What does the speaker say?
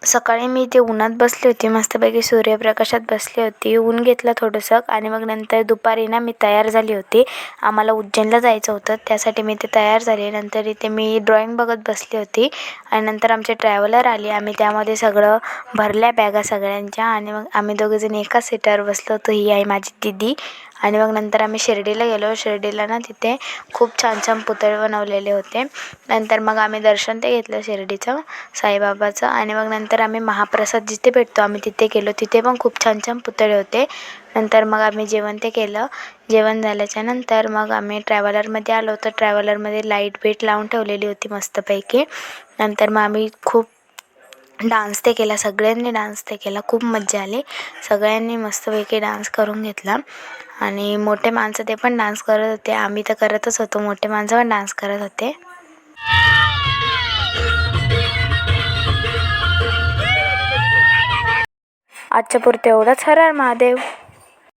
सकाळी मी इथे उन्हात बसली होती, मस्तपैकी सूर्यप्रकाशात बसली होती. ऊन घेतलं थोडंसं आणि मग नंतर दुपारी ना मी तयार झाली होती. आम्हाला उज्जैनला जायचं होतं, त्यासाठी मी इथे तयार झाले. नंतर इथे मी ड्रॉइंग बघत बसली होती आणि नंतर आमचे ट्रॅव्हलर आले. आम्ही त्यामध्ये सगळं भरल्या बॅगा सगळ्यांच्या आणि मग आम्ही दोघेजण एका सीटावर बसलो होतो. ही आहे माझी दीदी. आणि मग नंतर आम्ही शिर्डीला गेलो. शिर्डीला ना तिथे खूप छान छान पुतळे बनवलेले होते. नंतर मग आम्ही दर्शन ते घेतलं शिर्डीचं साईबाबाचं. आणि मग नंतर आम्ही महाप्रसाद जिथे भेटतो आम्ही तिथे गेलो. तिथे पण खूप छान छान पुतळे होते. नंतर मग आम्ही जेवण ते केलं. जेवण झाल्याच्या नंतर मग आम्ही ट्रॅव्हलरमध्ये आलो. तर ट्रॅव्हलरमध्ये लाईट बीट लावून ठेवलेली होती मस्तपैकी. नंतर मग आम्ही खूप डान्स ते केला. सगळ्यांनी डान्स ते केला. खूप मजा आली. सगळ्यांनी मस्तपैकी डान्स करून घेतला. आणि मोठे माणसं ते पण डान्स करत होते. आम्ही तर करतच होतो. मोठे माणसं पण डान्स करत होते. आजच्या पुरते एवढंच. हर हर महादेव.